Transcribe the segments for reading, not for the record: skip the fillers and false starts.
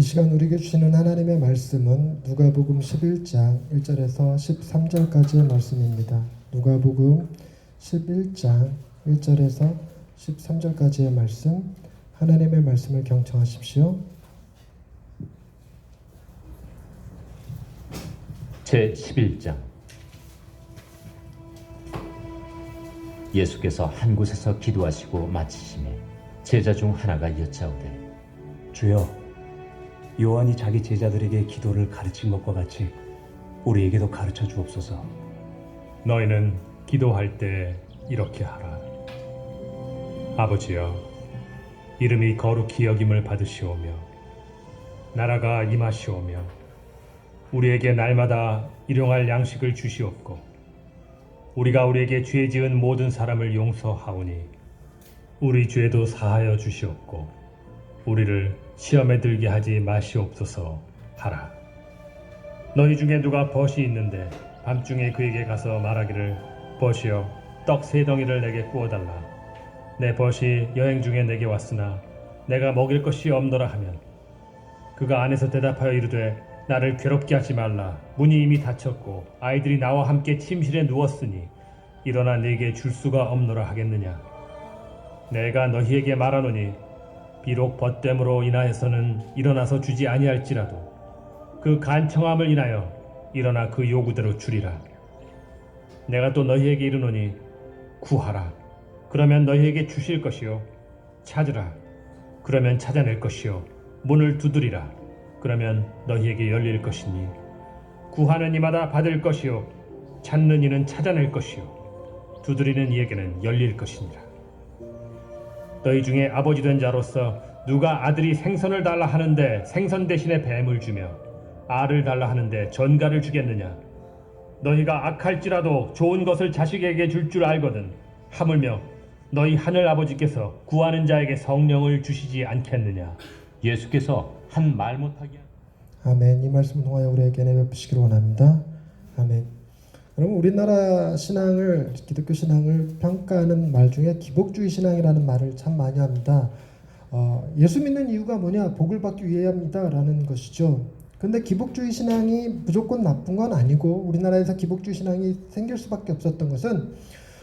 시간 우리에게 주시는 하나님의 말씀은 누가복음 11장 1절에서 13절까지의 말씀입니다. 누가복음 11장 1절에서 13절까지의 말씀, 하나님의 말씀을 경청하십시오. 제11장. 예수께서 한 곳에서 기도하시고 마치심에 제자 중 하나가 여짜오되, 주여, 요한이 자기 제자들에게 기도를 가르친 것과 같이 우리에게도 가르쳐 주옵소서. 너희는 기도할 때 이렇게 하라. 아버지여, 이름이 거룩히 여김을 받으시오며 나라가 임하시오며 우리에게 날마다 일용할 양식을 주시옵고 우리가 우리에게 죄 지은 모든 사람을 용서하오니 우리 죄도 사하여 주시옵고 우리를 시험에 들게 하지 마시옵소서 하라. 너희 중에 누가 벗이 있는데 밤중에 그에게 가서 말하기를, 벗이여, 떡 3덩이를 내게 구워달라. 내 벗이 여행 중에 내게 왔으나 내가 먹일 것이 없노라 하면 그가 안에서 대답하여 이르되, 나를 괴롭게 하지 말라. 문이 이미 닫혔고 아이들이 나와 함께 침실에 누웠으니 일어나 네게 줄 수가 없노라 하겠느냐. 내가 너희에게 말하노니 비록 벗됨으로 인하여서는 일어나서 주지 아니할지라도 그 간청함을 인하여 일어나 그 요구대로 주리라. 내가 또 너희에게 이르노니 구하라. 그러면 너희에게 주실 것이요. 찾으라. 그러면 찾아낼 것이요. 문을 두드리라. 그러면 너희에게 열릴 것이니 구하는 이마다 받을 것이요. 찾는 이는 찾아낼 것이요. 두드리는 이에게는 열릴 것이니라. 너희 중에 아버지 된 자로서 누가 아들이 생선을 달라 하는데 생선 대신에 뱀을 주며 알을 달라 하는데 전갈을 주겠느냐. 너희가 악할지라도 좋은 것을 자식에게 줄 줄 알거든 하물며 너희 하늘 아버지께서 구하는 자에게 성령을 주시지 않겠느냐. 예수께서 한 말 못하게 아멘. 이 말씀을 통하여 우리에게 내베푸시기를 원합니다. 아멘. 여러분, 우리나라 신앙을, 기독교 신앙을 평가하는 말 중에 기복주의 신앙이라는 말을 참 많이 합니다. 예수 믿는 이유가 뭐냐? 복을 받기 위함이다 라는 것이죠. 근데 기복주의 신앙이 무조건 나쁜 건 아니고, 우리나라에서 기복주의 신앙이 생길 수밖에 없었던 것은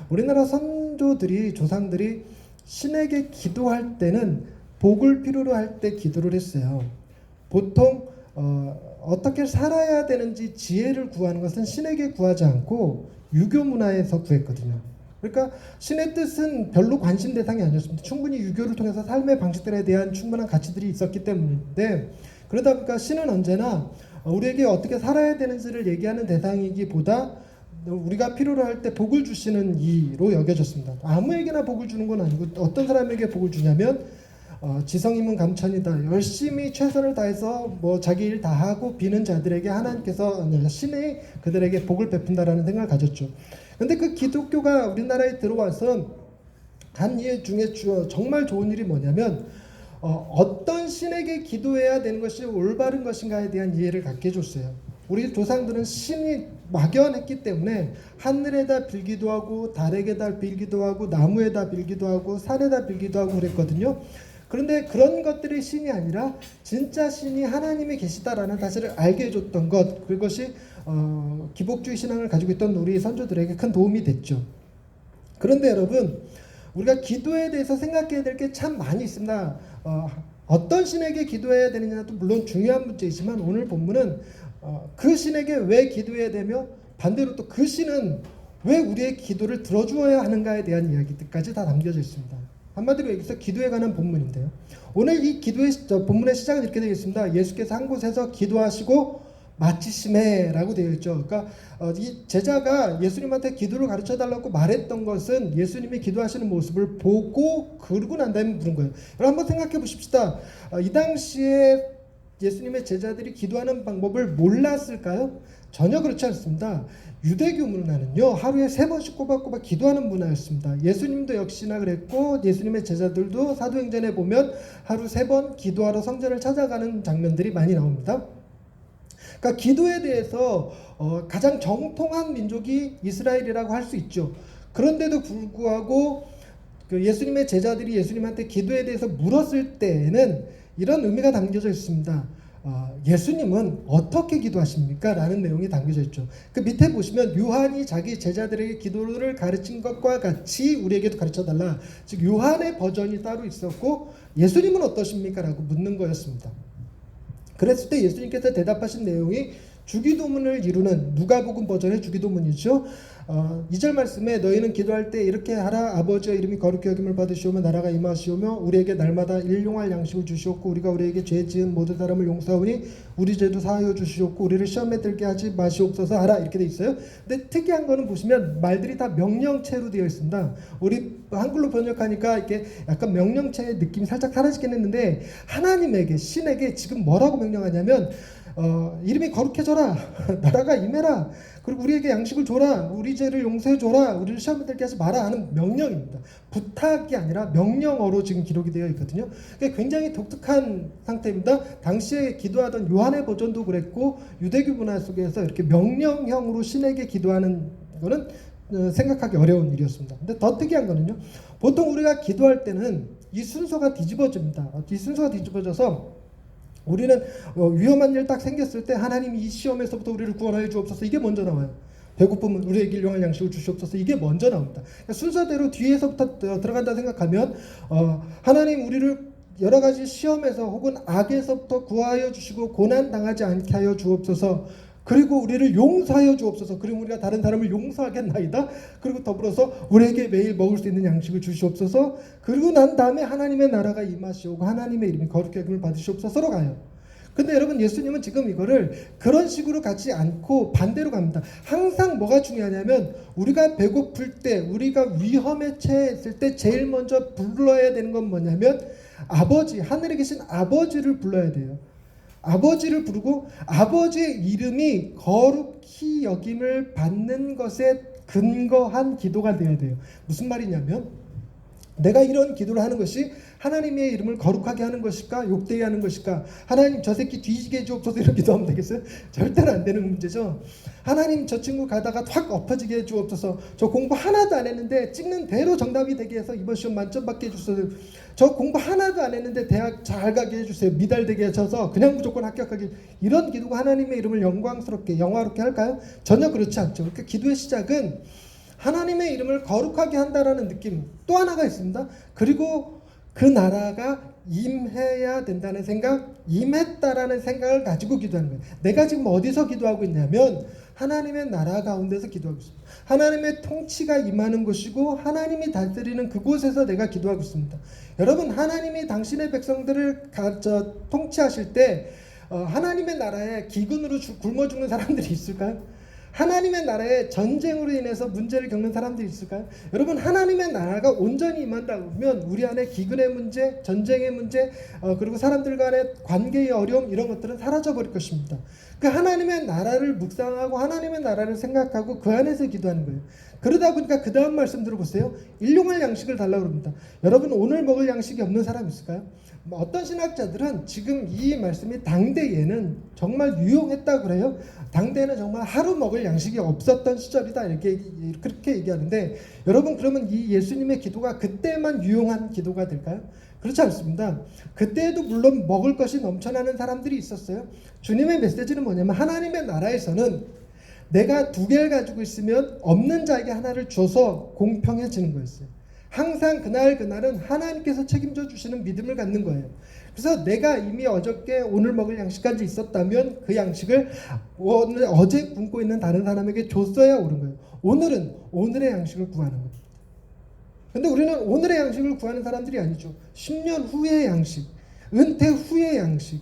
우리나라 선조들이, 조상들이 신에게 기도할 때는 복을 필요로 할 때 기도를 했어요. 보통 어떻게 살아야 되는지 지혜를 구하는 것은 신에게 구하지 않고 유교 문화에서 구했거든요. 그러니까 신의 뜻은 별로 관심 대상이 아니었습니다. 충분히 유교를 통해서 삶의 방식들에 대한 충분한 가치들이 있었기 때문인데, 그러다 보니까 신은 언제나 우리에게 어떻게 살아야 되는지를 얘기하는 대상이기보다 우리가 필요로 할 때 복을 주시는 이로 여겨졌습니다. 아무에게나 복을 주는 건 아니고, 어떤 사람에게 복을 주냐면 지성이면 감천이다. 열심히 최선을 다해서 자기 일 다 하고 비는 자들에게 하나님께서, 신이 그들에게 복을 베푼다라는 생각을 가졌죠. 근데 그 기독교가 우리나라에 들어와서 한 일 중에 정말 좋은 일이 뭐냐면 어떤 신에게 기도해야 되는 것이 올바른 것인가에 대한 이해를 갖게 해줬어요. 우리 조상들은 신이 막연했기 때문에 하늘에다 빌기도 하고 달에게다 빌기도 하고 나무에다 빌기도 하고 산에다 빌기도 하고 그랬거든요. 그런데 그런 것들이 신이 아니라 진짜 신이 하나님이 계시다라는 사실을 알게 해줬던 것, 그것이 기복주의 신앙을 가지고 있던 우리 선조들에게 큰 도움이 됐죠. 그런데 여러분, 우리가 기도에 대해서 생각해야 될 게 참 많이 있습니다. 어떤 신에게 기도해야 되느냐도 물론 중요한 문제이지만, 오늘 본문은 그 신에게 왜 기도해야 되며 반대로 또 그 신은 왜 우리의 기도를 들어주어야 하는가에 대한 이야기들까지 다 담겨져 있습니다. 한마디로 여기서 기도에 관한 본문인데요. 오늘 이 기도의 본문의 시작은 이렇게 되어 있습니다. 예수께서 한 곳에서 기도하시고 마치심에 라고 되어 있죠. 그러니까 이 제자가 예수님한테 기도를 가르쳐 달라고 말했던 것은 예수님이 기도하시는 모습을 보고 그러고 난 다음에 부른 거예요. 여러분 한번 생각해 보십시다. 이 당시에 예수님의 제자들이 기도하는 방법을 몰랐을까요? 전혀 그렇지 않습니다. 유대교 문화는요, 하루에 3번씩 꼬박꼬박 기도하는 문화였습니다. 예수님도 역시나 그랬고, 예수님의 제자들도 사도행전에 보면 하루 3번 기도하러 성전을 찾아가는 장면들이 많이 나옵니다. 그러니까 기도에 대해서 가장 정통한 민족이 이스라엘이라고 할 수 있죠. 그런데도 불구하고 예수님의 제자들이 예수님한테 기도에 대해서 물었을 때에는 이런 의미가 담겨져 있습니다. 예수님은 어떻게 기도하십니까? 라는 내용이 담겨져 있죠. 그 밑에 보시면 요한이 자기 제자들에게 기도를 가르친 것과 같이 우리에게도 가르쳐달라. 즉 요한의 버전이 따로 있었고 예수님은 어떠십니까? 라고 묻는 거였습니다. 그랬을 때 예수님께서 대답하신 내용이 주기도문을 이루는 누가복음 버전의 주기도문이죠. 2절 말씀에 너희는 기도할 때 이렇게 하라. 아버지의 이름이 거룩히 여김을 받으시오며 나라가 임하시오며 우리에게 날마다 일용할 양식을 주시옵고 우리가 우리에게 죄 지은 모든 사람을 용서하오니 우리 죄도 사하여 주시옵고 우리를 시험에 들게 하지 마시옵소서 하라. 이렇게 돼 있어요. 근데 특이한 거는 보시면 말들이 다 명령체로 되어 있습니다. 우리 한글로 번역하니까 이렇게 약간 명령체의 느낌이 살짝 사라지긴 했는데 하나님에게 신에게 지금 뭐라고 명령하냐면 이름이 거룩해져라. 나라가 임해라. 그리고 우리에게 양식을 줘라. 우리 죄를 용서해 줘라. 우리를 시험에 들게 하지 마라 하는 명령입니다. 부탁이 아니라 명령어로 지금 기록이 되어 있거든요. 굉장히 독특한 상태입니다. 당시에 기도하던 요한의 버전도 그랬고 유대교 문화 속에서 이렇게 명령형으로 신에게 기도하는 거는 생각하기 어려운 일이었습니다. 근데 더 특이한 거는요. 보통 우리가 기도할 때는 이 순서가 뒤집어집니다. 이 순서가 뒤집어져서 우리는 위험한 일 딱 생겼을 때 하나님 이 시험에서부터 우리를 구원하여 주옵소서 이게 먼저 나와요. 배고프면 우리에게 일용할 양식을 주시옵소서 이게 먼저 나옵니다. 그러니까 순서대로 뒤에서부터 들어간다 생각하면 하나님 우리를 여러 가지 시험에서 혹은 악에서부터 구하여 주시고 고난 당하지 않게 하여 주옵소서. 그리고 우리를 용서하여 주옵소서. 그리고 우리가 다른 사람을 용서하겠나이다. 그리고 더불어서 우리에게 매일 먹을 수 있는 양식을 주시옵소서. 그리고 난 다음에 하나님의 나라가 임하시오고 하나님의 이름이 거룩히 여김을 받으시옵소서로 가요. 근데 여러분 예수님은 지금 이거를 그런 식으로 가지 않고 반대로 갑니다. 항상 뭐가 중요하냐면 우리가 배고플 때 우리가 위험에 처했을 때 제일 먼저 불러야 되는 건 뭐냐면 아버지, 하늘에 계신 아버지를 불러야 돼요. 아버지를 부르고 아버지의 이름이 거룩히 여김을 받는 것에 근거한 기도가 되어야 돼요. 무슨 말이냐면 내가 이런 기도를 하는 것이 하나님의 이름을 거룩하게 하는 것일까? 욕되게 하는 것일까? 하나님 저 새끼 뒤지게 해주옵소서 이런 기도하면 되겠어요? 절대로 안 되는 문제죠. 하나님 저 친구 가다가 확 엎어지게 해주옵소서. 저 공부 하나도 안 했는데 찍는 대로 정답이 되게 해서 이번 시험 만점 받게 해주소서. 저 공부 하나도 안 했는데 대학 잘 가게 해주세요. 미달되게 해줘서 그냥 무조건 합격하게. 이런 기도가 하나님의 이름을 영광스럽게 영화롭게 할까요? 전혀 그렇지 않죠. 그러니까 기도의 시작은 하나님의 이름을 거룩하게 한다라는 느낌 또 하나가 있습니다. 그리고 그 나라가 임해야 된다는 생각, 임했다라는 생각을 가지고 기도하는 거예요. 내가 지금 어디서 기도하고 있냐면 하나님의 나라 가운데서 기도하고 있습니다. 하나님의 통치가 임하는 곳이고 하나님이 다스리는 그곳에서 내가 기도하고 있습니다. 여러분 하나님이 당신의 백성들을 통치하실 때 하나님의 나라에 기근으로 굶어 죽는 사람들이 있을까요? 하나님의 나라에 전쟁으로 인해서 문제를 겪는 사람들이 있을까요? 여러분 하나님의 나라가 온전히 임한다면 우리 안에 기근의 문제, 전쟁의 문제, 그리고 사람들 간의 관계의 어려움 이런 것들은 사라져버릴 것입니다. 그 하나님의 나라를 묵상하고 하나님의 나라를 생각하고 그 안에서 기도하는 거예요. 그러다 보니까 그 다음 말씀 들어보세요. 일용할 양식을 달라고 그럽니다. 여러분 오늘 먹을 양식이 없는 사람 있을까요? 어떤 신학자들은 지금 이 말씀이 당대에는 정말 유용했다고 그래요. 당대에는 정말 하루 먹을 양식이 없었던 시절이다 그렇게 얘기하는데 여러분 그러면 이 예수님의 기도가 그때만 유용한 기도가 될까요? 그렇지 않습니다. 그때에도 물론 먹을 것이 넘쳐나는 사람들이 있었어요. 주님의 메시지는 뭐냐면 하나님의 나라에서는 내가 두 개를 가지고 있으면 없는 자에게 하나를 줘서 공평해지는 거였어요. 항상 그날은 하나님께서 책임져 주시는 믿음을 갖는 거예요. 그래서 내가 이미 어저께 오늘 먹을 양식까지 있었다면 그 양식을 어제 굶고 있는 다른 사람에게 줬어야 옳은 거예요. 오늘은 오늘의 양식을 구하는 거예요. 근데 우리는 오늘의 양식을 구하는 사람들이 아니죠. 10년 후의 양식, 은퇴 후의 양식,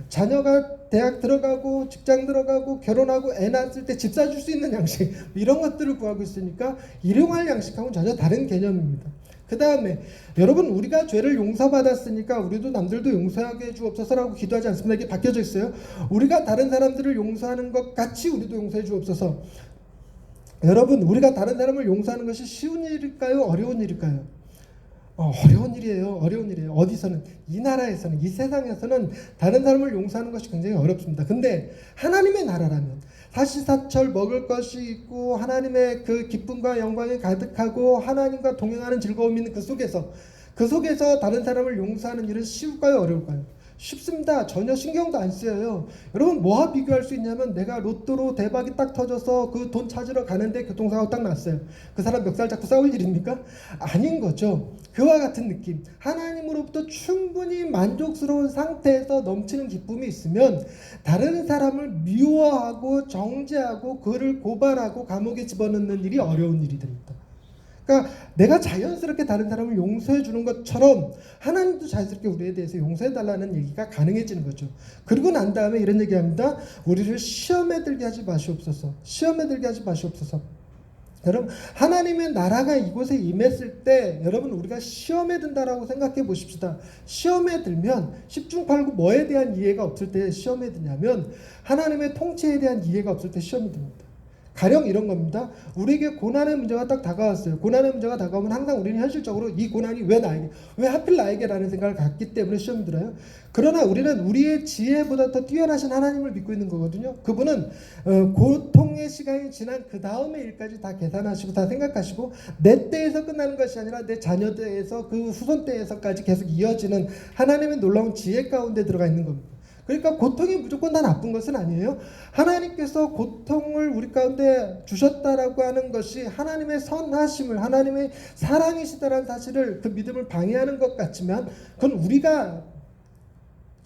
자녀가 대학 들어가고 직장 들어가고 결혼하고 애 낳았을 때 집 사줄 수 있는 양식 이런 것들을 구하고 있으니까 일용할 양식하고는 전혀 다른 개념입니다. 그 다음에 여러분 우리가 죄를 용서받았으니까 우리도 남들도 용서하게 해 주옵소서라고 기도하지 않습니다. 이게 바뀌어져 있어요. 우리가 다른 사람들을 용서하는 것 같이 우리도 용서해 주옵소서. 여러분 우리가 다른 사람을 용서하는 것이 쉬운 일일까요? 어려운 일일까요? 어려운 일이에요. 어려운 일이에요. 어디서는 이 나라에서는 이 세상에서는 다른 사람을 용서하는 것이 굉장히 어렵습니다. 근데 하나님의 나라라면 사시사철 먹을 것이 있고 하나님의 그 기쁨과 영광이 가득하고 하나님과 동행하는 즐거움이 있는 그 속에서 다른 사람을 용서하는 일은 쉬울까요? 어려울까요? 쉽습니다. 전혀 신경도 안 쓰여요. 여러분 뭐와 비교할 수 있냐면 내가 로또로 대박이 딱 터져서 그 돈 찾으러 가는데 교통사고 딱 났어요. 그 사람 멱살 잡고 싸울 일입니까? 아닌 거죠. 그와 같은 느낌. 하나님으로부터 충분히 만족스러운 상태에서 넘치는 기쁨이 있으면 다른 사람을 미워하고 정죄하고 그를 고발하고 감옥에 집어넣는 일이 어려운 일이 됩니다. 그러니까 내가 자연스럽게 다른 사람을 용서해 주는 것처럼 하나님도 자연스럽게 우리에 대해서 용서해 달라는 얘기가 가능해지는 거죠. 그러고 난 다음에 이런 얘기합니다. 우리를 시험에 들게 하지 마시옵소서. 시험에 들게 하지 마시옵소서. 여러분 하나님의 나라가 이곳에 임했을 때 여러분 우리가 시험에 든다라고 생각해 보십시다. 시험에 들면 10중 8구 뭐에 대한 이해가 없을 때 시험에 드냐면 하나님의 통치에 대한 이해가 없을 때 시험이 듭니다. 가령 이런 겁니다. 우리에게 고난의 문제가 딱 다가왔어요. 고난의 문제가 다가오면 항상 우리는 현실적으로 이 고난이 왜 나에게, 왜 하필 나에게라는 생각을 갖기 때문에 시험이 들어요. 그러나 우리는 우리의 지혜보다 더 뛰어나신 하나님을 믿고 있는 거거든요. 그분은 고통의 시간이 지난 그 다음의 일까지 다 계산하시고 다 생각하시고 내 때에서 끝나는 것이 아니라 내 자녀 때에서 그 후손 때에서까지 계속 이어지는 하나님의 놀라운 지혜 가운데 들어가 있는 겁니다. 그러니까 고통이 무조건 다 나쁜 것은 아니에요. 하나님께서 고통을 우리 가운데 주셨다라고 하는 것이 하나님의 선하심을, 하나님의 사랑이시다라는 사실을, 그 믿음을 방해하는 것 같지만 그건 우리가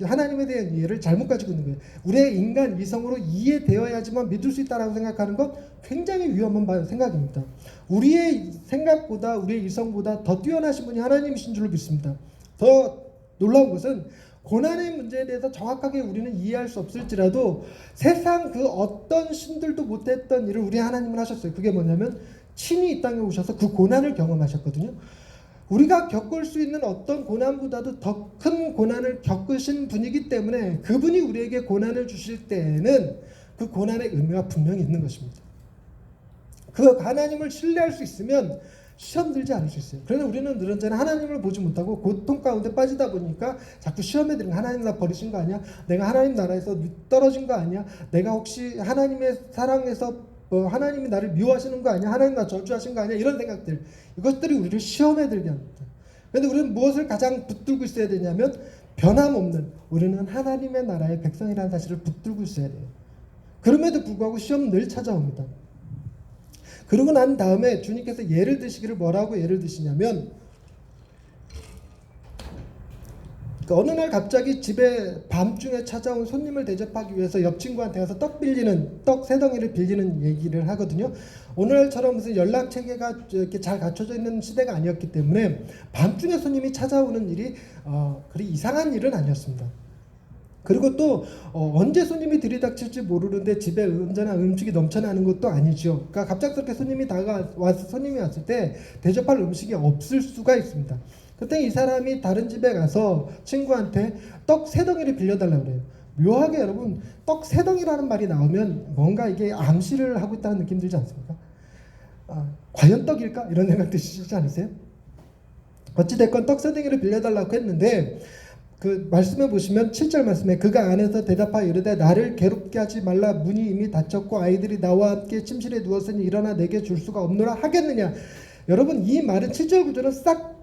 하나님에 대한 이해를 잘못 가지고 있는 거예요. 우리의 인간 이성으로 이해되어야지만 믿을 수 있다라고 생각하는 건 굉장히 위험한 생각입니다. 우리의 생각보다, 우리의 이성보다 더 뛰어나신 분이 하나님이신 줄로 믿습니다. 더 놀라운 것은 고난의 문제에 대해서 정확하게 우리는 이해할 수 없을지라도 세상 그 어떤 신들도 못했던 일을 우리 하나님은 하셨어요. 그게 뭐냐면 친히 이 땅에 오셔서 그 고난을 경험하셨거든요. 우리가 겪을 수 있는 어떤 고난보다도 더 큰 고난을 겪으신 분이기 때문에 그분이 우리에게 고난을 주실 때에는 그 고난의 의미가 분명히 있는 것입니다. 그 하나님을 신뢰할 수 있으면 시험 들지 않을 수 있어요. 그러나 우리는 늘 언제나 하나님을 보지 못하고 고통 가운데 빠지다 보니까 자꾸 시험에 들면 하나님 나 버리신 거 아니야? 내가 하나님 나라에서 떨어진 거 아니야? 내가 혹시 하나님의 사랑에서 하나님이 나를 미워하시는 거 아니야? 하나님 나 저주하신 거 아니야? 이런 생각들, 이것들이 우리를 시험에 들게 합니다. 그런데 우리는 무엇을 가장 붙들고 있어야 되냐면 변함없는 우리는 하나님의 나라의 백성이라는 사실을 붙들고 있어야 돼요. 그럼에도 불구하고 시험은 늘 찾아옵니다. 그러고 난 다음에 주님께서 예를 드시기를 뭐라고 예를 드시냐면 어느 날 갑자기 집에 밤중에 찾아온 손님을 대접하기 위해서 옆 친구한테 가서 떡 세 덩이를 빌리는 얘기를 하거든요. 오늘처럼 무슨 연락 체계가 이렇게 잘 갖춰져 있는 시대가 아니었기 때문에 밤중에 손님이 찾아오는 일이 그리 이상한 일은 아니었습니다. 그리고 또 언제 손님이 들이닥칠지 모르는데 집에 언제나 음식이 넘쳐나는 것도 아니죠. 그러니까 갑작스럽게 손님이 왔을 때 대접할 음식이 없을 수가 있습니다. 그때 이 사람이 다른 집에 가서 친구한테 떡 세 덩이를 빌려달라고 그래요. 묘하게 여러분 떡 세 덩이라는 말이 나오면 뭔가 이게 암시를 하고 있다는 느낌 들지 않습니까? 과연 떡일까? 이런 생각 드시지 않으세요? 어찌됐건 떡 세 덩이를 빌려달라고 했는데 그 말씀에 보시면 7절 말씀에 그가 안에서 대답하여 이르되 나를 괴롭게 하지 말라 문이 이미 닫혔고 아이들이 나와 함께 침실에 누웠으니 일어나 내게 줄 수가 없노라 하겠느냐. 여러분 이 말은 7절 9절은 싹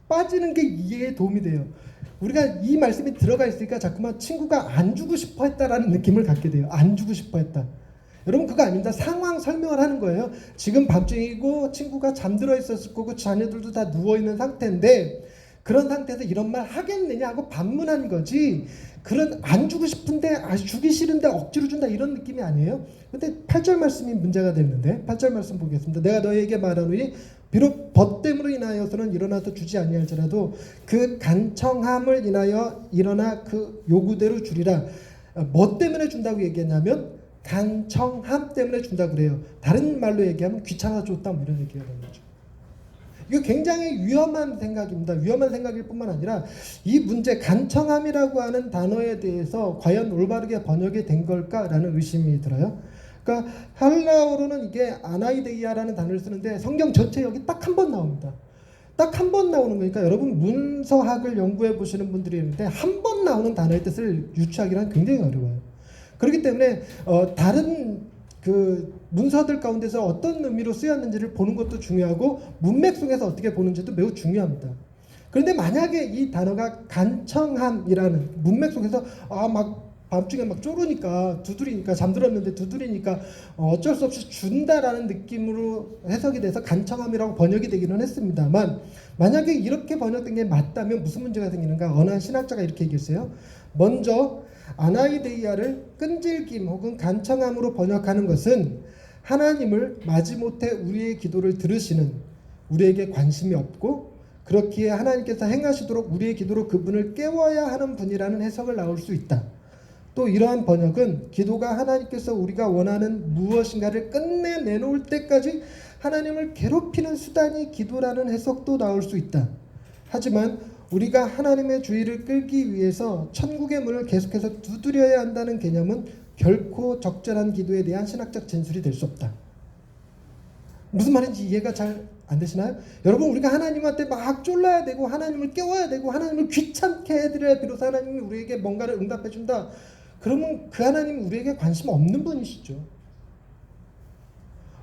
빠지는 게 이해에 도움이 돼요. 우리가 이 말씀이 들어가 있으니까 자꾸만 친구가 안 주고 싶어 했다라는 느낌을 갖게 돼요. 안 주고 싶어 했다. 여러분 그거 아닙니다. 상황 설명을 하는 거예요. 지금 밤중이고 친구가 잠들어 있었을 거고 자녀들도 다 누워있는 상태인데 그런 상태에서 이런 말 하겠느냐 하고 반문한 거지 그런 안 주고 싶은데 주기 싫은데 억지로 준다 이런 느낌이 아니에요. 근데 8절 말씀이 문제가 됐는데 8절 말씀 보겠습니다. 내가 너희에게 말하노니 비록 벗됨으로 인하여서는 일어나서 주지 아니할지라도 그 간청함을 인하여 일어나 그 요구대로 주리라. 뭐 때문에 준다고 얘기했냐면 간청함 때문에 준다고 그래요. 다른 말로 얘기하면 귀찮아 줬다 뭐 이런 얘기가 되는 거죠. 이거 굉장히 위험한 생각입니다. 위험한 생각일 뿐만 아니라 이 문제 간청함이라고 하는 단어에 대해서 과연 올바르게 번역이 된 걸까라는 의심이 들어요. 그러니까 헬라어로는 이게 아나이데이아라는 단어를 쓰는데 성경 전체 여기 딱 한 번 나옵니다. 딱 한 번 나오는 거니까 여러분 문서학을 연구해 보시는 분들이 있는데 한 번 나오는 단어의 뜻을 유추하기는 굉장히 어려워요. 그렇기 때문에 다른 그 문서들 가운데서 어떤 의미로 쓰였는지를 보는 것도 중요하고 문맥 속에서 어떻게 보는지도 매우 중요합니다. 그런데 만약에 이 단어가 간청함이라는 문맥 속에서 막 밤중에 막 쪼르니까 두드리니까 잠들었는데 두드리니까 어쩔 수 없이 준다라는 느낌으로 해석이 돼서 간청함이라고 번역이 되기는 했습니다만, 만약에 이렇게 번역된 게 맞다면 무슨 문제가 생기는가? 어느 한 신학자가 이렇게 얘기했어요. 먼저 아나이데이아를 끈질김 혹은 간청함으로 번역하는 것은 하나님을 마지못해 우리의 기도를 들으시는, 우리에게 관심이 없고 그렇기에 하나님께서 행하시도록 우리의 기도로 그분을 깨워야 하는 분이라는 해석을 나올 수 있다. 또 이러한 번역은 기도가 하나님께서 우리가 원하는 무엇인가를 끝내 내놓을 때까지 하나님을 괴롭히는 수단이 기도라는 해석도 나올 수 있다. 하지만 우리가 하나님의 주의를 끌기 위해서 천국의 문을 계속해서 두드려야 한다는 개념은 결코 적절한 기도에 대한 신학적 진술이 될 수 없다. 무슨 말인지 이해가 잘 안 되시나요? 여러분, 우리가 하나님한테 막 쫄라야 되고 하나님을 깨워야 되고 하나님을 귀찮게 해드려야 비로소 하나님이 우리에게 뭔가를 응답해 준다. 그러면 그 하나님은 우리에게 관심 없는 분이시죠.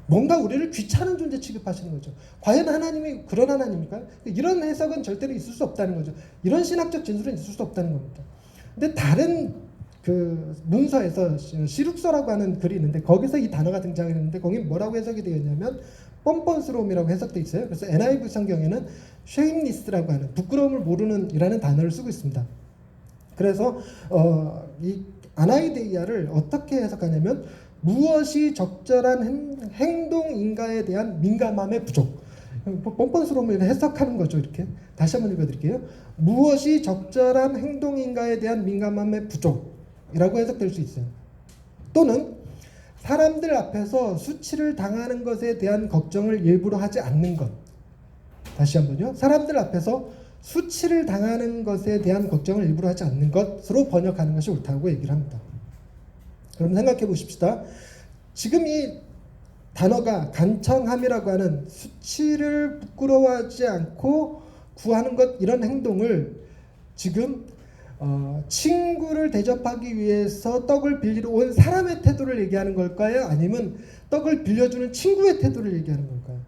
뭔가 우리를 귀찮은 존재 취급하시는 거죠. 과연 하나님이 그런 하나님입니까? 이런 해석은 절대로 있을 수 없다는 거죠. 이런 신학적 진술은 있을 수 없다는 겁니다. 근데 다른 그 문서에서 시룩서라고 하는 글이 있는데 거기서 이 단어가 등장했는데 거기 뭐라고 해석이 되어 있냐면 뻔뻔스러움이라고 해석돼 있어요. 그래서 NIV 성경에는 shameless라고 하는 부끄러움을 모르는 이라는 단어를 쓰고 있습니다. 그래서 이 아나이데이아를 어떻게 해석하냐면 무엇이 적절한 행동인가에 대한 민감함의 부족. 뻔뻔스러움을 해석하는 거죠. 이렇게 다시 한번 읽어드릴게요. 무엇이 적절한 행동인가에 대한 민감함의 부족이라고 해석될 수 있어요. 또는 사람들 앞에서 수치를 당하는 것에 대한 걱정을 일부러 하지 않는 것. 다시 한번요. 사람들 앞에서 수치를 당하는 것에 대한 걱정을 일부러 하지 않는 것으로 번역하는 것이 옳다고 얘기를 합니다. 그럼 생각해 보십시다. 지금 이 단어가 간청함이라고 하는 수치를 부끄러워하지 않고 구하는 것, 이런 행동을 지금 친구를 대접하기 위해서 떡을 빌리러 온 사람의 태도를 얘기하는 걸까요? 아니면 떡을 빌려주는 친구의 태도를 얘기하는 걸까요?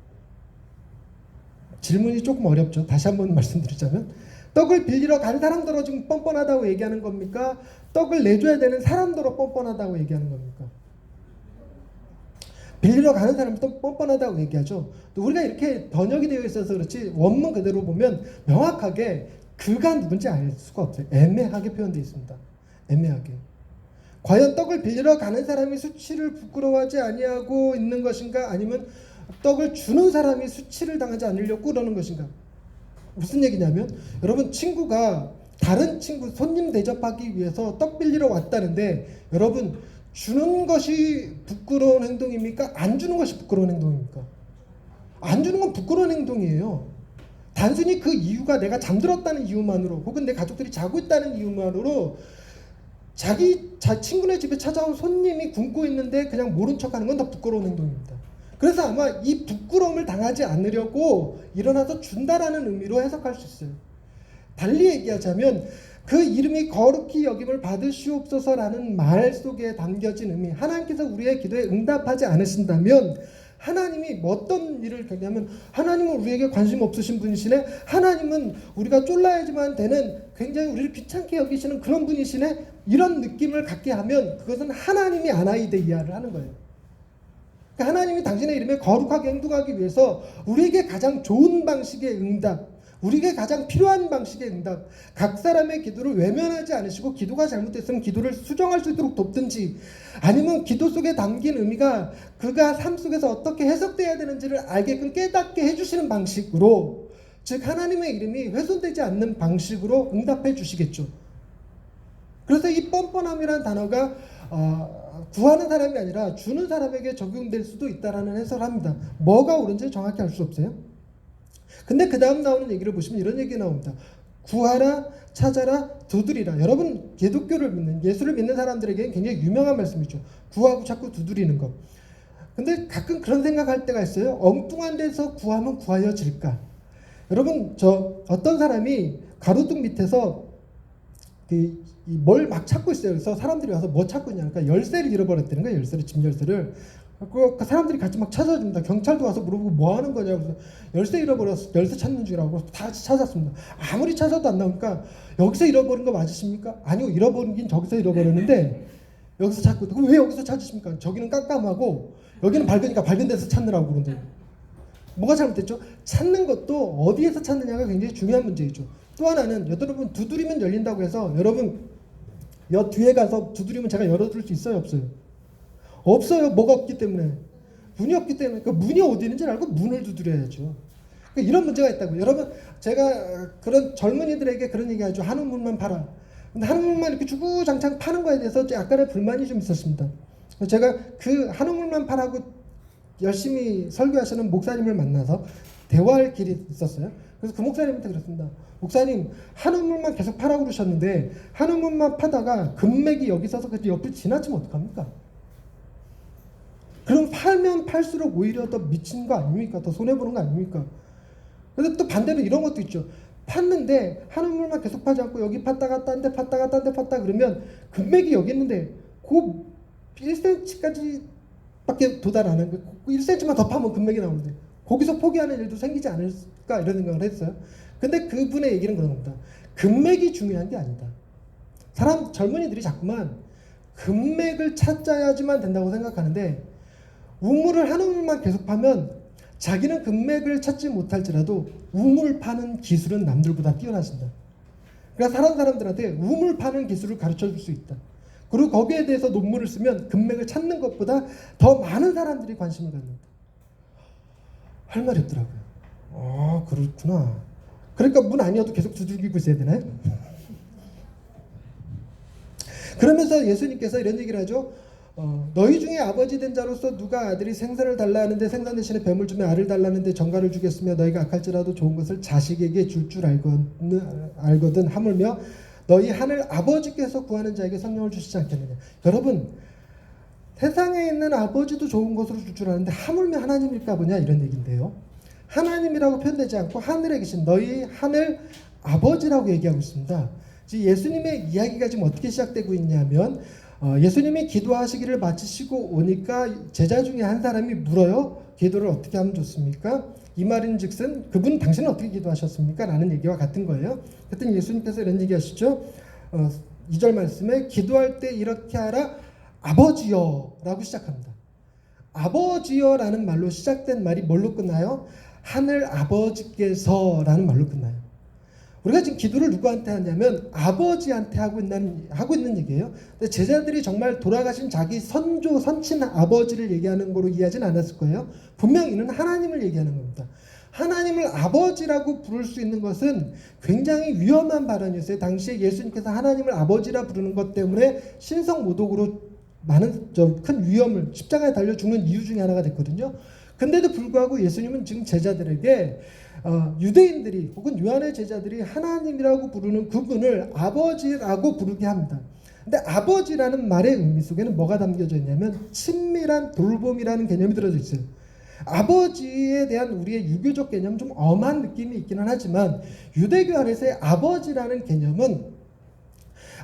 질문이 조금 어렵죠. 다시 한번 말씀드리자면 떡을 빌리러 간 사람들로 지금 뻔뻔하다고 얘기하는 겁니까? 떡을 내줘야 되는 사람들로 뻔뻔하다고 얘기하는 겁니까? 빌리러 가는 사람은 또 뻔뻔하다고 얘기하죠. 또 우리가 이렇게 번역이 되어 있어서 그렇지 원문 그대로 보면 명확하게 그가 누군지 알 수가 없어요. 애매하게 표현되어 있습니다. 애매하게. 과연 떡을 빌리러 가는 사람이 수치를 부끄러워하지 아니하고 있는 것인가? 아니면 떡을 주는 사람이 수치를 당하지 않으려고 그러는 것인가? 무슨 얘기냐면 여러분, 친구가 다른 친구 손님 대접하기 위해서 떡 빌리러 왔다는데 여러분, 주는 것이 부끄러운 행동입니까? 안 주는 것이 부끄러운 행동입니까? 안 주는 건 부끄러운 행동이에요. 단순히 그 이유가 내가 잠들었다는 이유만으로 혹은 내 가족들이 자고 있다는 이유만으로 자기 친구네 집에 찾아온 손님이 굶고 있는데 그냥 모른 척하는 건 더 부끄러운 행동입니다. 그래서 아마 이 부끄러움을 당하지 않으려고 일어나서 준다라는 의미로 해석할 수 있어요. 달리 얘기하자면 그 이름이 거룩히 여김을 받으시옵소서라는 말 속에 담겨진 의미, 하나님께서 우리의 기도에 응답하지 않으신다면 하나님이 어떤 일을 겪냐면 하나님은 우리에게 관심 없으신 분이시네, 하나님은 우리가 쫄라야지만 되는 굉장히 우리를 귀찮게 여기시는 그런 분이시네, 이런 느낌을 갖게 하면 그것은 하나님이 아나이데이아를 하는 거예요. 그러니까 하나님이 당신의 이름에 거룩하게 행동하기 위해서 우리에게 가장 좋은 방식의 응답, 우리에게 가장 필요한 방식의 응답, 각 사람의 기도를 외면하지 않으시고 기도가 잘못됐으면 기도를 수정할 수 있도록 돕든지, 아니면 기도 속에 담긴 의미가 그가 삶 속에서 어떻게 해석돼야 되는지를 알게끔 깨닫게 해주시는 방식으로, 즉 하나님의 이름이 훼손되지 않는 방식으로 응답해 주시겠죠. 그래서 이 뻔뻔함이라는 단어가 구하는 사람이 아니라 주는 사람에게 적용될 수도 있다라는 해석을 합니다. 뭐가 옳은지 정확히 알 수 없어요. 근데 그 다음 나오는 얘기를 보시면 이런 얘기 나옵니다. 구하라, 찾아라, 두드리라. 여러분, 기독교를 믿는, 예수를 믿는 사람들에게 굉장히 유명한 말씀이죠. 구하고 자꾸 두드리는 것. 근데 가끔 그런 생각할 때가 있어요. 엉뚱한 데서 구하면 구하여질까? 여러분, 어떤 사람이 가로등 밑에서 뭘 막 찾고 있어요. 그래서 사람들이 와서 뭐 찾고 있냐, 그러니까 열쇠를 잃어버렸다는 거예요. 집 열쇠를. 그 사람들이 같이 막 찾아줍니다. 경찰도 와서 물어보고 뭐 하는 거냐고. 그래서 열쇠 잃어버렸어. 열쇠 찾는 중이라고. 그래서 다 같이 찾았습니다. 아무리 찾아도 안 나오니까 여기서 잃어버린 거 맞으십니까? 아니요, 잃어버린 저기서 잃어버렸는데 여기서 찾고. 그럼 왜 여기서 찾으십니까? 저기는 깜깜하고 여기는 밝으니까 밝은 데서 찾느라고 그러는데 뭐가 잘못됐죠? 찾는 것도 어디에서 찾느냐가 굉장히 중요한 문제이죠. 또 하나는 여러분 두드리면 열린다고 해서 여러분 여 뒤에 가서 두드리면 제가 열어줄 수 있어요, 없어요? 없어요. 뭐가 없기 때문에. 문이 없기 때문에. 그 문이 어디 있는지 알고 문을 두드려야죠. 그러니까 이런 문제가 있다고요. 여러분, 제가 그런 젊은이들에게 그런 얘기하죠. 한우물만 팔아. 근데 한우물만 이렇게 주구장창 파는 거에 대해서 약간의 불만이 좀 있었습니다. 제가 그 한우물만 파라고 열심히 설교하시는 목사님을 만나서 대화할 길이 있었어요. 그래서 그 목사님한테 그랬습니다. 목사님, 한우물만 계속 파라고 그러셨는데 한우물만 파다가 금맥이 여기 있어서 그 옆을 지나치면 어떡합니까? 그럼 팔면 팔수록 오히려 더 미친 거 아닙니까? 더 손해보는 거 아닙니까? 근데 또 반대로 이런 것도 있죠. 팠는데 한우물만 계속 파지 않고 여기 팠다가 딴 데 팠다가 딴 데 팠다 그러면 금맥이 여기 있는데 그 1cm까지 밖에 도달 안 한 거예요. 1cm만 더 파면 금맥이 나오는데 거기서 포기하는 일도 생기지 않을까 이런 생각을 했어요. 근데 그분의 얘기는 그런 겁니다. 금맥이 중요한 게 아니다. 젊은이들이 자꾸만 금맥을 찾아야지만 된다고 생각하는데 우물을 한 우물만 계속 파면 자기는 금맥을 찾지 못할지라도 우물 파는 기술은 남들보다 뛰어나신다. 그러니까 사람들한테 우물 파는 기술을 가르쳐 줄 수 있다. 그리고 거기에 대해서 논문을 쓰면 금맥을 찾는 것보다 더 많은 사람들이 관심을 갖는다. 할 말이 없더라고요. 그렇구나. 그러니까 문 아니어도 계속 두들기고 있어야 되나요? 그러면서 예수님께서 이런 얘기를 하죠. 너희 중에 아버지 된 자로서 누가 아들이 생선을 달라 하는데 생선 대신에 뱀을 주면 알을 달라는데 정갈을 주겠으며 너희가 악할지라도 좋은 것을 자식에게 줄 줄 알거든 하물며 너희 하늘 아버지께서 구하는 자에게 성령을 주시지 않겠느냐. 여러분, 세상에 있는 아버지도 좋은 것으로 줄 줄 아는데 하물며 하나님일까 보냐 이런 얘기인데요. 하나님이라고 표현되지 않고 하늘에 계신 너희 하늘 아버지라고 얘기하고 있습니다. 예수님의 이야기가 지금 어떻게 시작되고 있냐면 예수님이 기도하시기를 마치시고 오니까 제자 중에 한 사람이 물어요. 기도를 어떻게 하면 좋습니까? 이 말인즉슨 그분 당신은 어떻게 기도하셨습니까? 라는 얘기와 같은 거예요. 그랬더니 예수님께서 이런 얘기하시죠. 2절 말씀에 기도할 때 이렇게 하라 아버지여 라고 시작합니다. 아버지여라는 말로 시작된 말이 뭘로 끝나요? 하늘 아버지께서 라는 말로 끝나요. 우리가 지금 기도를 누구한테 하냐면 아버지한테 하고 있는 얘기예요. 근데 제자들이 정말 돌아가신 자기 선친 아버지를 얘기하는 거로 이해하진 않았을 거예요. 분명 이는 하나님을 얘기하는 겁니다. 하나님을 아버지라고 부를 수 있는 것은 굉장히 위험한 발언이었어요. 당시에 예수님께서 하나님을 아버지라 부르는 것 때문에 신성모독으로 많은 큰 위험을 십자가에 달려 죽는 이유 중에 하나가 됐거든요. 근데도 불구하고 예수님은 지금 제자들에게 유대인들이 혹은 요한의 제자들이 하나님이라고 부르는 그분을 아버지라고 부르게 합니다. 근데 아버지라는 말의 의미 속에는 뭐가 담겨져 있냐면 친밀한 돌봄이라는 개념이 들어져 있어요. 아버지에 대한 우리의 유교적 개념은 좀 엄한 느낌이 있기는 하지만 유대교 안에서의 아버지라는 개념은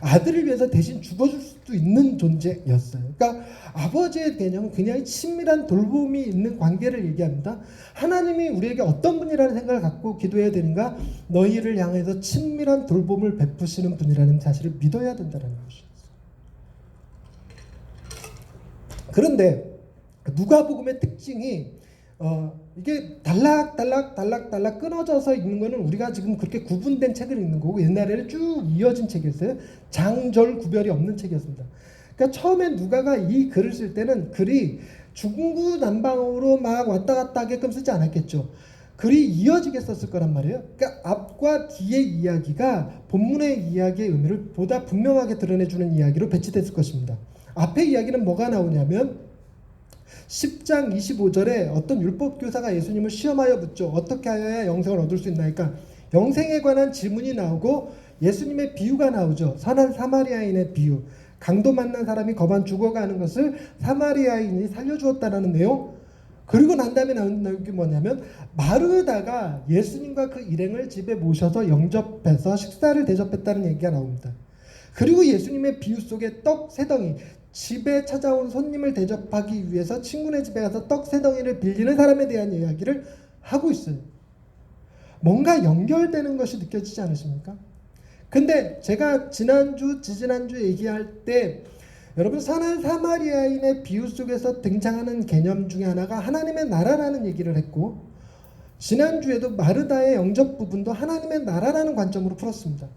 아들을 위해서 대신 죽어줄 수도 있는 존재였어요. 그러니까 아버지의 개념은 굉장히 친밀한 돌봄이 있는 관계를 얘기합니다. 하나님이 우리에게 어떤 분이라는 생각을 갖고 기도해야 되는가? 너희를 향해서 친밀한 돌봄을 베푸시는 분이라는 사실을 믿어야 된다는 것이었어요. 그런데 누가복음의 특징이 이게 달락 끊어져서 읽는 거는 우리가 지금 그렇게 구분된 책을 읽는 거고 옛날에는 쭉 이어진 책이었어요. 장절 구별이 없는 책이었습니다. 그러니까 처음에 누가가 이 글을 쓸 때는 글이 중구난방으로 막 왔다 갔다 하게끔 쓰지 않았겠죠. 글이 이어지게 썼을 거란 말이에요. 그러니까 앞과 뒤의 이야기가 본문의 이야기의 의미를 보다 분명하게 드러내주는 이야기로 배치됐을 것입니다. 앞의 이야기는 뭐가 나오냐면 10장 25절에 어떤 율법교사가 예수님을 시험하여 묻죠. 어떻게 하여야 영생을 얻을 수 있나이까? 영생에 관한 질문이 나오고 예수님의 비유가 나오죠. 선한 사마리아인의 비유. 강도 만난 사람이 거반 죽어가는 것을 사마리아인이 살려주었다는 내용. 그리고 난 다음에 나오는 게 뭐냐면 마르다가 예수님과 그 일행을 집에 모셔서 영접해서 식사를 대접했다는 얘기가 나옵니다. 그리고 예수님의 비유 속에 떡 세 덩이, 집에 찾아온 손님을 대접하기 위해서 친구네 집에 가서 떡 세 덩이를 빌리는 사람에 대한 이야기를 하고 있어요. 뭔가 연결되는 것이 느껴지지 않으십니까? 근데 제가 지난주, 지지난주 얘기할 때 여러분 선한 사마리아인의 비유 속에서 등장하는 개념 중에 하나가 하나님의 나라라는 얘기를 했고, 지난주에도 마르다의 영접 부분도 하나님의 나라라는 관점으로 풀었습니다.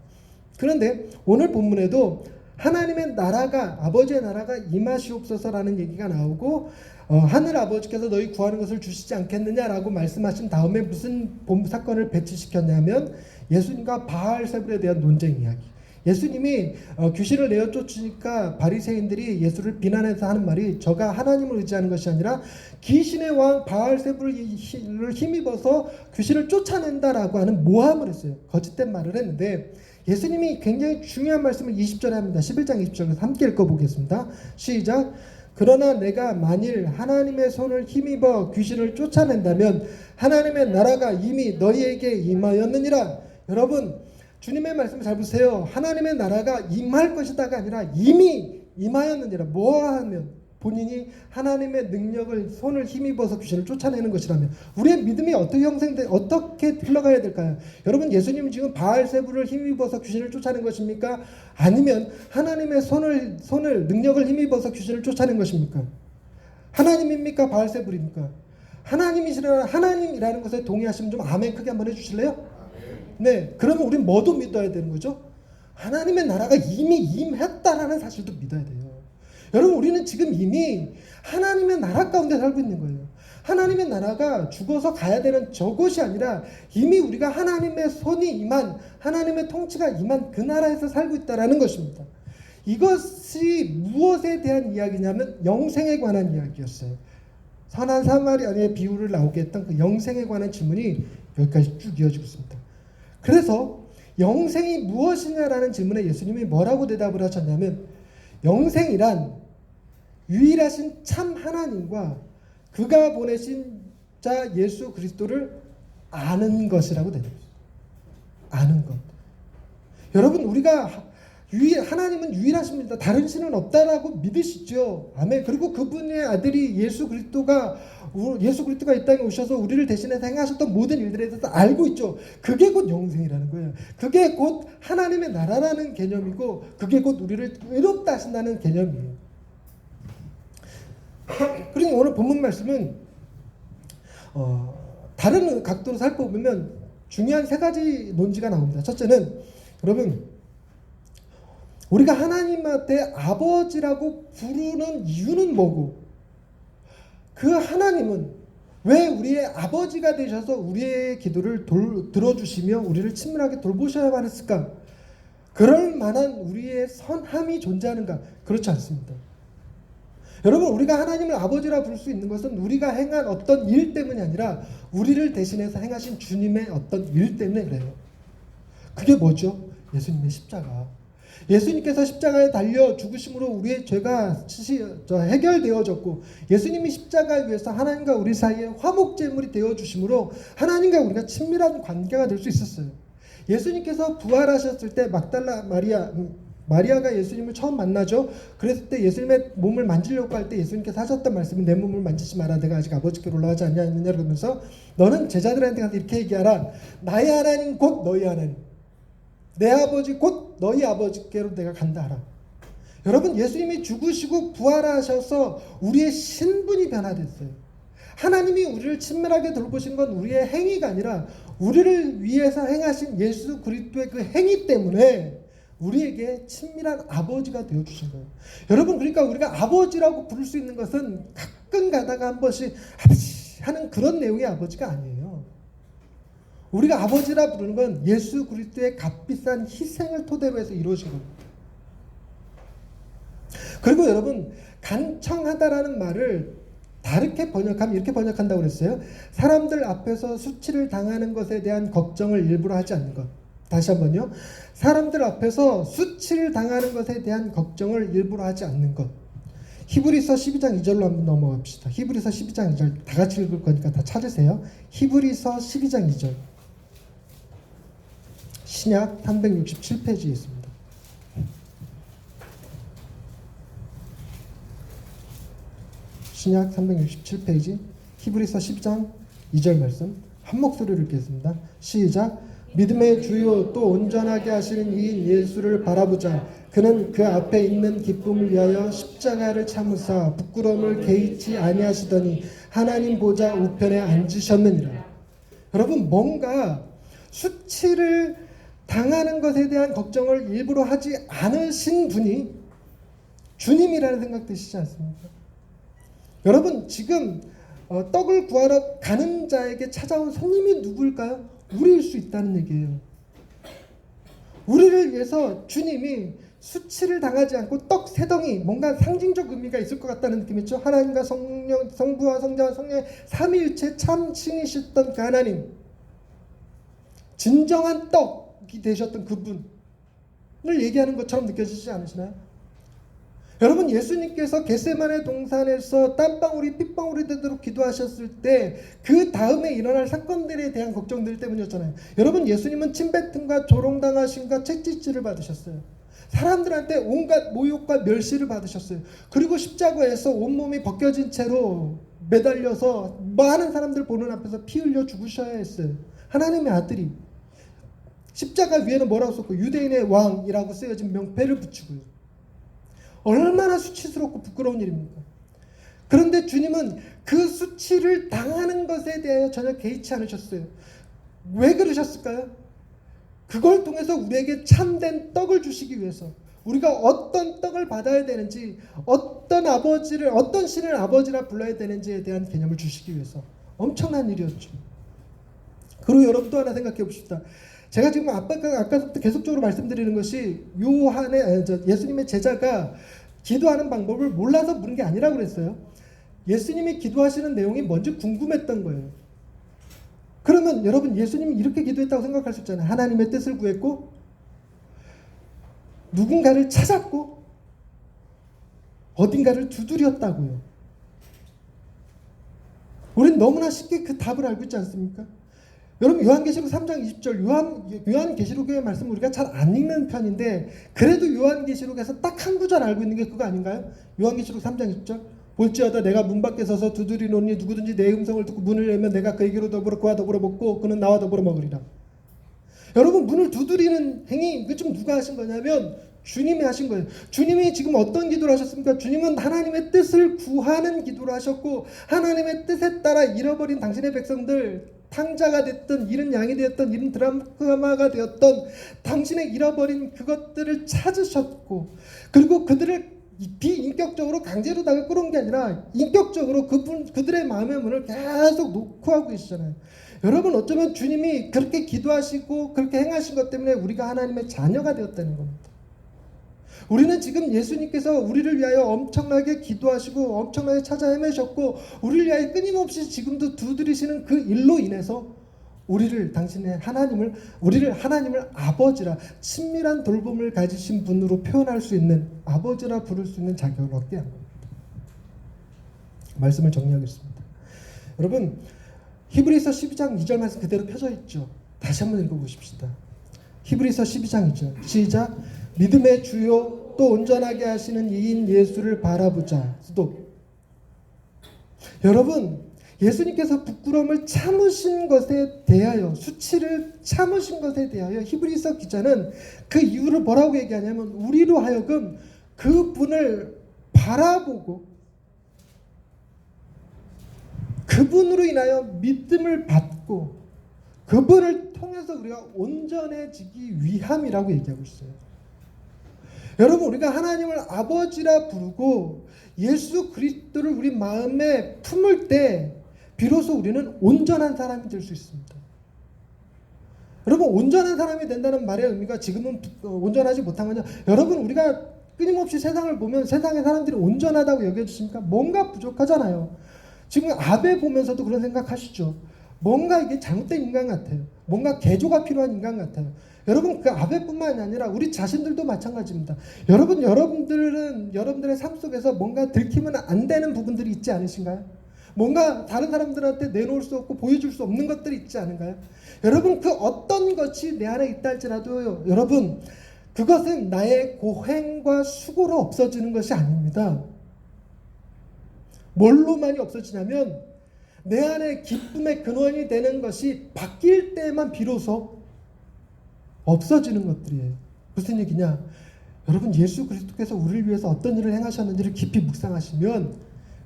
그런데 오늘 본문에도 하나님의 나라가, 아버지의 나라가 임하시옵소서라는 얘기가 나오고 하늘 아버지께서 너희 구하는 것을 주시지 않겠느냐라고 말씀하신 다음에 무슨 사건을 배치시켰냐면 예수님과 바알세불에 대한 논쟁 이야기. 예수님이 귀신을 내어 쫓으니까 바리새인들이 예수를 비난해서 하는 말이 저가 하나님을 의지하는 것이 아니라 귀신의 왕 바알세불을 힘입어서 귀신을 쫓아낸다라고 하는 모함을 했어요. 거짓된 말을 했는데 예수님이 굉장히 중요한 말씀을 20절에 합니다. 11장 20절에서 함께 읽어보겠습니다. 시작. 그러나 내가 만일 하나님의 손을 힘입어 귀신을 쫓아낸다면 하나님의 나라가 이미 너희에게 임하였느니라. 여러분 주님의 말씀을 잘 보세요. 하나님의 나라가 임할 것이다가 아니라 이미 임하였느니라. 뭐하면 본인이 하나님의 능력을 손을 힘입어서 귀신을 쫓아내는 것이라면 우리의 믿음이 어떻게 흘러가야 될까요? 여러분 예수님은 지금 바알세불을 힘입어서 귀신을 쫓아낸 것입니까? 아니면 하나님의 손을 능력을 힘입어서 귀신을 쫓아낸 것입니까? 하나님입니까? 바알세불입니까? 하나님이라는 것에 동의하시면 좀 아멘 크게 한번 해주실래요? 네, 그러면 우린 뭐도 믿어야 되는 거죠? 하나님의 나라가 이미 임했다라는 사실도 믿어야 돼요. 여러분 우리는 지금 이미 하나님의 나라 가운데 살고 있는 거예요. 하나님의 나라가 죽어서 가야 되는 저것이 아니라 이미 우리가 하나님의 손이 임한, 하나님의 통치가 임한 그 나라에서 살고 있다라는 것입니다. 이것이 무엇에 대한 이야기냐면 영생에 관한 이야기였어요. 선한 사마리아인의 비유를 나오게 했던 그 영생에 관한 질문이 여기까지 쭉 이어지고 있습니다. 그래서 영생이 무엇이냐라는 질문에 예수님이 뭐라고 대답을 하셨냐면 영생이란 유일하신 참 하나님과 그가 보내신 자 예수 그리스도를 아는 것이라고 대답했어요. 아는 것. 여러분 우리가 하나님은 유일하십니다. 다른 신은 없다라고 믿으시죠. 아멘. 그리고 그분의 아들이 예수 그리스도가 이 땅에 오셔서 우리를 대신해서 행하셨던 모든 일들에 대해서 알고 있죠. 그게 곧 영생이라는 거예요. 그게 곧 하나님의 나라라는 개념이고 그게 곧 우리를 의롭다 하신다는 개념이에요. 그리고 오늘 본문 말씀은 다른 각도로 살펴보면 중요한 세 가지 논지가 나옵니다. 첫째는 여러분 우리가 하나님한테 아버지라고 부르는 이유는 뭐고 그 하나님은 왜 우리의 아버지가 되셔서 우리의 기도를 들어주시며 우리를 친밀하게 돌보셔야만 했을까? 그럴 만한 우리의 선함이 존재하는가? 그렇지 않습니다. 여러분 우리가 하나님을 아버지라 부를 수 있는 것은 우리가 행한 어떤 일 때문이 아니라 우리를 대신해서 행하신 주님의 어떤 일 때문에 그래요. 그게 뭐죠? 예수님의 십자가. 예수님께서 십자가에 달려 죽으심으로 우리의 죄가 해결되어졌고 예수님이 십자가에 위해서 하나님과 우리 사이에 화목제물이 되어주심으로 하나님과 우리가 친밀한 관계가 될 수 있었어요. 예수님께서 부활하셨을 때 막달라 마리아가 예수님을 처음 만나죠. 그랬을 때 예수님의 몸을 만지려고 할 때 예수님께서 하셨던 말씀은 내 몸을 만지지 마라. 내가 아직 아버지께로 올라가지 않느냐 그러면서 너는 제자들한테 가서 이렇게 얘기하라. 나의 하나님 곧 너희 하나님. 내 아버지 곧 너희 아버지께로 내가 간다 하라. 여러분 예수님이 죽으시고 부활하셔서 우리의 신분이 변화됐어요. 하나님이 우리를 친밀하게 돌보신 건 우리의 행위가 아니라 우리를 위해서 행하신 예수 그리스도의 그 행위 때문에 우리에게 친밀한 아버지가 되어주신 거예요. 여러분 그러니까 우리가 아버지라고 부를 수 있는 것은 가끔 가다가 한 번씩 아버지 하는 그런 내용의 아버지가 아니에요. 우리가 아버지라 부르는 건 예수 그리스도의 값비싼 희생을 토대로 해서 이루어진 겁니다. 그리고 여러분 간청하다라는 말을 다르게 번역하면 이렇게 번역한다고 그랬어요. 사람들 앞에서 수치를 당하는 것에 대한 걱정을 일부러 하지 않는 것. 다시 한번요. 사람들 앞에서 수치를 당하는 것에 대한 걱정을 일부러 하지 않는 것. 히브리서 12장 2절로 한번 넘어갑시다. 히브리서 12장 2절 다 같이 읽을 거니까 다 찾으세요. 히브리서 12장 2절 신약 367페이지에 있습니다. 신약 367페이지 히브리서 12장 2절 말씀 한 목소리로 읽겠습니다. 시작. 믿음의 주요 또 온전하게 하시는 이인 예수를 바라보자. 그는 그 앞에 있는 기쁨을 위하여 십자가를 참으사 부끄러움을 개의치 아니하시더니 하나님 보좌 우편에 앉으셨느니라. 여러분, 뭔가 수치를 당하는 것에 대한 걱정을 일부러 하지 않으신 분이 주님이라는 생각 드시지 않습니까? 여러분, 지금 떡을 구하러 가는 자에게 찾아온 손님이 누구일까요? 우리일 수 있다는 얘기예요. 우리를 위해서 주님이 수치를 당하지 않고 떡 세 덩이, 뭔가 상징적 의미가 있을 것 같다는 느낌이죠. 하나님과 성령, 성부와 성자와 성령의 삼위일체 참 신이셨던 그 하나님, 진정한 떡이 되셨던 그분을 얘기하는 것처럼 느껴지지 않으시나요? 여러분, 예수님께서 겟세마네 동산에서 땀방울이 핏방울이 되도록 기도하셨을 때 그 다음에 일어날 사건들에 대한 걱정들 때문이었잖아요. 여러분, 예수님은 침뱉음과 조롱당하심과 채찍질을 받으셨어요. 사람들한테 온갖 모욕과 멸시를 받으셨어요. 그리고 십자가에서 온몸이 벗겨진 채로 매달려서 많은 사람들 보는 앞에서 피 흘려 죽으셔야 했어요. 하나님의 아들이 십자가 위에는 뭐라고 썼고 유대인의 왕이라고 쓰여진 명패를 붙이고요. 얼마나 수치스럽고 부끄러운 일입니까? 그런데 주님은 그 수치를 당하는 것에 대하여 전혀 개의치 않으셨어요. 왜 그러셨을까요? 그걸 통해서 우리에게 참된 떡을 주시기 위해서, 우리가 어떤 떡을 받아야 되는지, 어떤 신을 아버지라 불러야 되는지에 대한 개념을 주시기 위해서. 엄청난 일이었죠. 그리고 여러분 또 하나 생각해 봅시다. 제가 지금 아까부터 계속적으로 말씀드리는 것이 예수님의 제자가 기도하는 방법을 몰라서 물은 게 아니라고 그랬어요. 예수님이 기도하시는 내용이 뭔지 궁금했던 거예요. 그러면 여러분, 예수님이 이렇게 기도했다고 생각할 수 있잖아요. 하나님의 뜻을 구했고, 누군가를 찾았고, 어딘가를 두드렸다고요. 우린 너무나 쉽게 그 답을 알고 있지 않습니까? 여러분, 요한계시록 3장 20절 요한계시록의 말씀 우리가 잘 안 읽는 편인데, 그래도 요한계시록에서 딱 한 구절 알고 있는 게 그거 아닌가요? 요한계시록 3장 20절 볼지어다 내가 문 밖에 서서 두드리노니 누구든지 내 음성을 듣고 문을 열면 내가 그에게로 더불어 그와 더불어 먹고 그는 나와 더불어 먹으리라. 여러분, 문을 두드리는 행위, 이거 지금 누가 하신 거냐면 주님이 하신 거예요. 주님이 지금 어떤 기도를 하셨습니까? 주님은 하나님의 뜻을 구하는 기도를 하셨고, 하나님의 뜻에 따라 잃어버린 당신의 백성들, 탕자가 됐던, 잃은 양이 되었던, 잃은 드라마가 되었던 당신의 잃어버린 그것들을 찾으셨고, 그리고 그들을 비인격적으로 강제로 당을 끌어온 게 아니라 인격적으로 그들의 마음의 문을 계속 놓고 하고 계시잖아요. 여러분, 어쩌면 주님이 그렇게 기도하시고 그렇게 행하신 것 때문에 우리가 하나님의 자녀가 되었다는 겁니다. 우리는 지금 예수님께서 우리를 위하여 엄청나게 기도하시고 엄청나게 찾아 헤매셨고, 우리를 위하여 끊임없이 지금도 두드리시는 그 일로 인해서 우리를 하나님을 아버지라, 친밀한 돌봄을 가지신 분으로 표현할 수 있는, 아버지라 부를 수 있는 자격을 얻게 한 겁니다. 말씀을 정리하겠습니다. 여러분, 히브리서 12장 2절 말씀 그대로 펴져 있죠. 다시 한번 읽어보십시다. 히브리서 12장 2절 시작. 믿음의 주요 또 온전하게 하시는 이인 예수를 바라보자. 스톱. 여러분, 예수님께서 부끄러움을 참으신 것에 대하여, 수치를 참으신 것에 대하여 히브리서 기자는 그 이유를 뭐라고 얘기하냐면, 우리로 하여금 그분을 바라보고 그분으로 인하여 믿음을 받고 그분을 통해서 우리가 온전해지기 위함이라고 얘기하고 있어요. 여러분, 우리가 하나님을 아버지라 부르고 예수 그리스도를 우리 마음에 품을 때 비로소 우리는 온전한 사람이 될 수 있습니다. 여러분, 온전한 사람이 된다는 말의 의미가 지금은 온전하지 못한 거냐? 여러분, 우리가 끊임없이 세상을 보면 세상의 사람들이 온전하다고 여겨지십니까? 뭔가 부족하잖아요. 지금 아베 보면서도 그런 생각하시죠? 뭔가 이게 잘못된 인간 같아요. 뭔가 개조가 필요한 인간 같아요. 여러분, 그 아베뿐만 아니라 우리 자신들도 마찬가지입니다. 여러분들은 여러분들의 삶 속에서 뭔가 들키면 안 되는 부분들이 있지 않으신가요? 뭔가 다른 사람들한테 내놓을 수 없고 보여줄 수 없는 것들이 있지 않은가요? 여러분, 그 어떤 것이 내 안에 있다 할지라도요, 여러분, 그것은 나의 고행과 수고로 없어지는 것이 아닙니다. 뭘로만이 없어지냐면 내 안에 기쁨의 근원이 되는 것이 바뀔 때만 비로소 없어지는 것들이에요. 무슨 얘기냐? 여러분, 예수 그리스도께서 우리를 위해서 어떤 일을 행하셨는지를 깊이 묵상하시면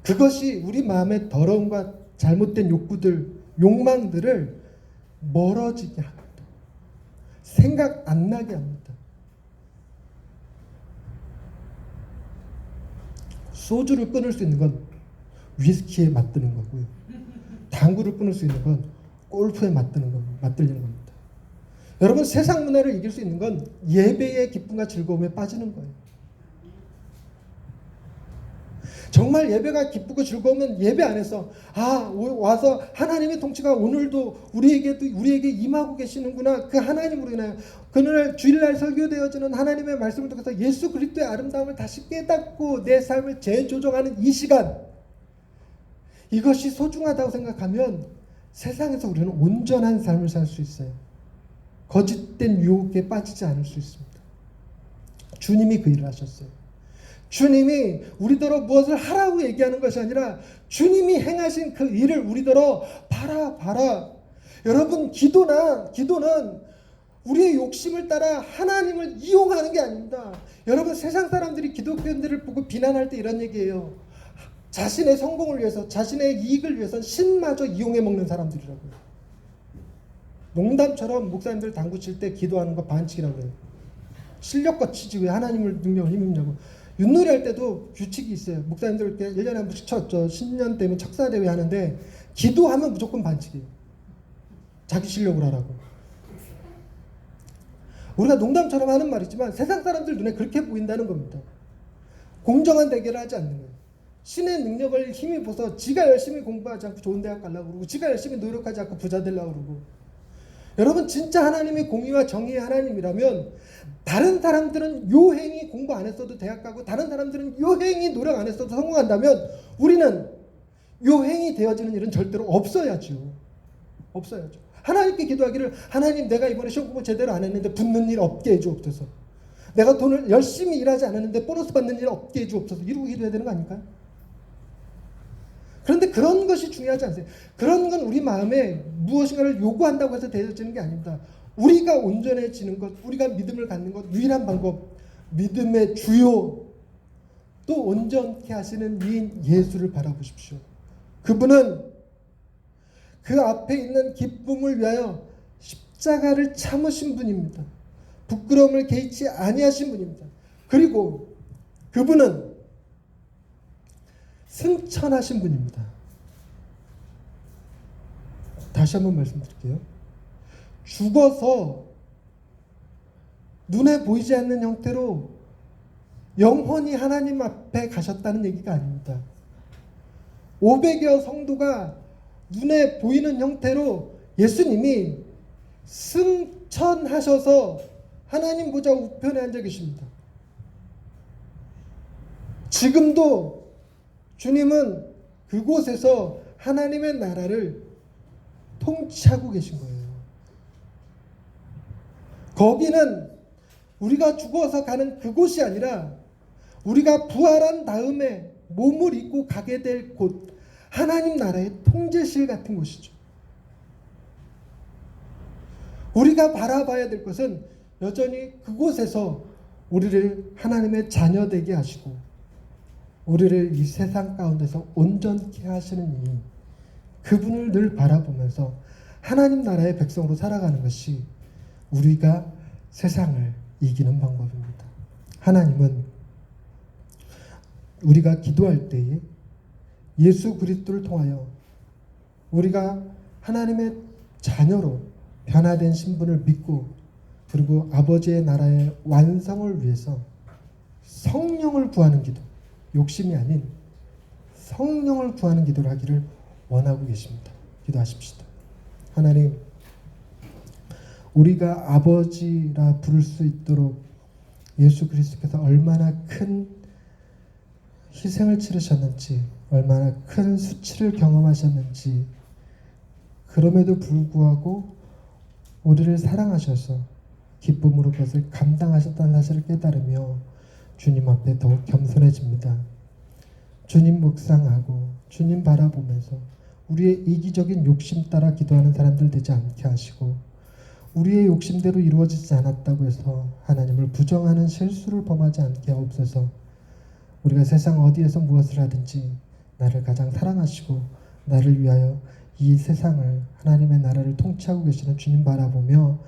그것이 우리 마음의 더러움과 잘못된 욕구들, 욕망들을 멀어지게 합니다. 생각 안 나게 합니다. 소주를 끊을 수 있는 건 위스키에 맞드는 거고요. 당구를 끊을 수 있는 건 골프에 맞드는 겁니다. 맞들리는 겁니다. 여러분, 세상 문화를 이길 수 있는 건 예배의 기쁨과 즐거움에 빠지는 거예요. 정말 예배가 기쁘고 즐거우면 예배 안에서 와서 하나님의 통치가 오늘도 우리에게 임하고 계시는구나. 그 하나님으로 인하여 그날 주일날 설교되어지는 하나님의 말씀을 통해서 예수 그리스도의 아름다움을 다시 깨닫고 내 삶을 재조정하는 이 시간, 이것이 소중하다고 생각하면 세상에서 우리는 온전한 삶을 살 수 있어요. 거짓된 유혹에 빠지지 않을 수 있습니다. 주님이 그 일을 하셨어요. 주님이 우리더러 무엇을 하라고 얘기하는 것이 아니라 주님이 행하신 그 일을 우리더러 봐라. 여러분, 기도는 우리의 욕심을 따라 하나님을 이용하는 게 아닙니다. 여러분, 세상 사람들이 기독교인들을 보고 비난할 때 이런 얘기예요. 자신의 성공을 위해서, 자신의 이익을 위해서 신마저 이용해 먹는 사람들이라고요. 농담처럼 목사님들 당구 칠 때 기도하는 거 반칙이라고 해요. 실력과 치지 왜 하나님을 능력을 힘입냐고. 윷놀이 할 때도 규칙이 있어요. 목사님들 이렇게 1년에 한 번씩 쳤죠. 신년 되면 척사대회 하는데 기도하면 무조건 반칙이에요. 자기 실력을 하라고. 우리가 농담처럼 하는 말이지만 세상 사람들 눈에 그렇게 보인다는 겁니다. 공정한 대결을 하지 않는 거예요. 신의 능력을 힘입어서 지가 열심히 공부하지 않고 좋은 대학 가려고 그러고 지가 열심히 노력하지 않고 부자 되려고 그러고. 여러분, 진짜 하나님이 공의와 정의의 하나님이라면 다른 사람들은 요행이 공부 안 했어도 대학 가고 다른 사람들은 요행이 노력 안 했어도 성공한다면 우리는 요행이 되어지는 일은 절대로 없어야죠. 하나님께 기도하기를, 하나님, 내가 이번에 시험 공부 제대로 안 했는데 붙는 일 없게 해주옵소서. 내가 돈을 열심히 일하지 않았는데 보너스 받는 일 없게 해주옵소서. 이러고 기도해야 되는 거 아닐까요? 그런데 그런 것이 중요하지 않으세요? 그런 건 우리 마음에 무엇인가를 요구한다고 해서 되어지는 게 아닙니다. 우리가 온전해지는 것, 우리가 믿음을 갖는 것, 유일한 방법, 믿음의 주요, 또 온전케 하시는 이인 예수를 바라보십시오. 그분은 그 앞에 있는 기쁨을 위하여 십자가를 참으신 분입니다. 부끄러움을 개의치 아니하신 분입니다. 그리고 그분은 승천하신 분입니다. 다시 한번 말씀드릴게요. 죽어서 눈에 보이지 않는 형태로 영원히 하나님 앞에 가셨다는 얘기가 아닙니다. 500여 성도가 눈에 보이는 형태로 예수님이 승천하셔서 하나님 보좌 우편에 앉아 계십니다. 지금도 주님은 그곳에서 하나님의 나라를 통치하고 계신 거예요. 거기는 우리가 죽어서 가는 그곳이 아니라 우리가 부활한 다음에 몸을 입고 가게 될 곳, 하나님 나라의 통제실 같은 곳이죠. 우리가 바라봐야 될 것은 여전히 그곳에서 우리를 하나님의 자녀 되게 하시고 우리를 이 세상 가운데서 온전케 하시는 이 그분을 늘 바라보면서 하나님 나라의 백성으로 살아가는 것이 우리가 세상을 이기는 방법입니다. 하나님은 우리가 기도할 때에 예수 그리스도를 통하여 우리가 하나님의 자녀로 변화된 신분을 믿고 그리고 아버지의 나라의 완성을 위해서 성령을 구하는 기도, 욕심이 아닌 성령을 구하는 기도를 하기를 원하고 계십니다. 기도하십시다. 하나님, 우리가 아버지라 부를 수 있도록 예수 그리스도께서 얼마나 큰 희생을 치르셨는지, 얼마나 큰 수치를 경험하셨는지, 그럼에도 불구하고 우리를 사랑하셔서 기쁨으로 그것을 감당하셨다는 사실을 깨달으며 주님 앞에 더욱 겸손해집니다. 주님 묵상하고 주님 바라보면서 우리의 이기적인 욕심 따라 기도하는 사람들 되지 않게 하시고, 우리의 욕심대로 이루어지지 않았다고 해서 하나님을 부정하는 실수를 범하지 않게 하옵소서. 우리가 세상 어디에서 무엇을 하든지 나를 가장 사랑하시고 나를 위하여 이 세상을, 하나님의 나라를 통치하고 계시는 주님 바라보며